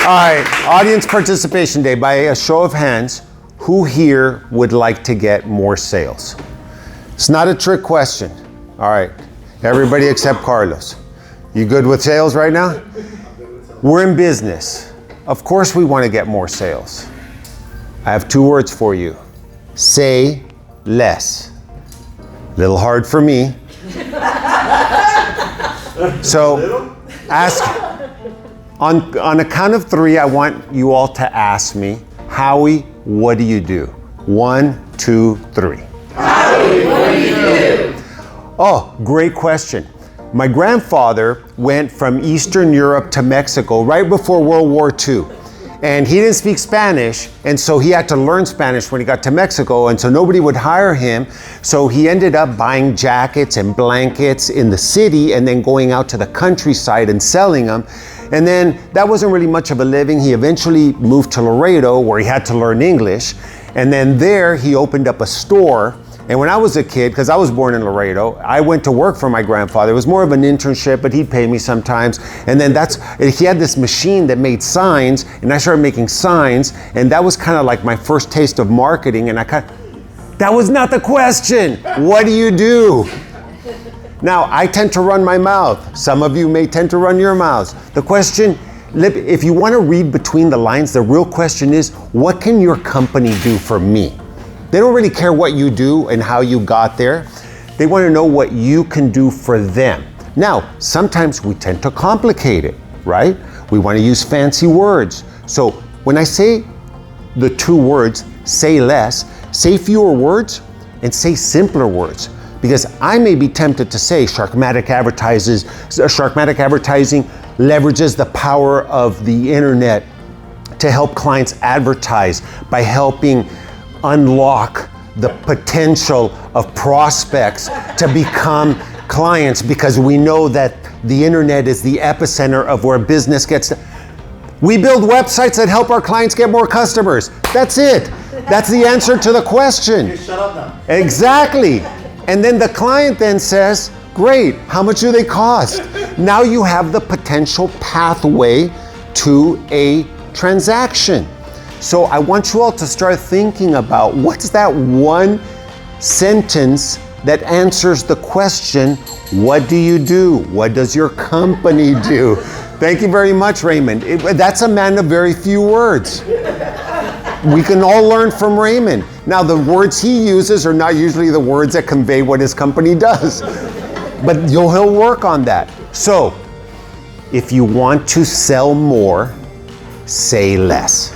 right, audience participation day. By a show of hands, who here would like to get more sales? It's not a trick question. All right, everybody except Carlos. You good with sales right now? We're in business. Of course we want to get more sales. I have 2 words for you. Say less. Little hard for me. So ask, on a count of 3, I want you all to ask me, Howie, what do you do? 1, 2, 3. Howie, what do you do? Oh, great question. My grandfather went from Eastern Europe to Mexico right before World War II. And he didn't speak Spanish, and so he had to learn Spanish when he got to Mexico, and so nobody would hire him. So he ended up buying jackets and blankets in the city and then going out to the countryside and selling them. And then that wasn't really much of a living. He eventually moved to Laredo where he had to learn English. And then there he opened up a store. And when I was a kid, because I was born in Laredo, I went to work for my grandfather. It was more of an internship, but he'd pay me sometimes. And then he had this machine that made signs, and I started making signs, and that was kind of like my first taste of marketing. And that was not the question. What do you do? Now, I tend to run my mouth. Some of you may tend to run your mouths. The question, if you want to read between the lines, the real question is, what can your company do for me? They don't really care what you do and how you got there. They want to know what you can do for them. Now, sometimes we tend to complicate it, right? We want to use fancy words. So when I say the 2 words, say less, say fewer words and say simpler words. Because I may be tempted to say Sharkmatic advertising leverages the power of the internet to help clients advertise by helping unlock the potential of prospects to become clients, because we know that the internet is the epicenter of where business gets. We build websites that help our clients get more customers. That's it. That's the answer to the question. Okay, shut up now. Exactly. And then the client then says, great, how much do they cost? Now you have the potential pathway to a transaction. So I want you all to start thinking about what's that one sentence that answers the question, what do you do? What does your company do? Thank you very much, Raymond. That's a man of very few words. We can all learn from Raymond. Now, the words he uses are not usually the words that convey what his company does, but he'll work on that. So, if you want to sell more, say less.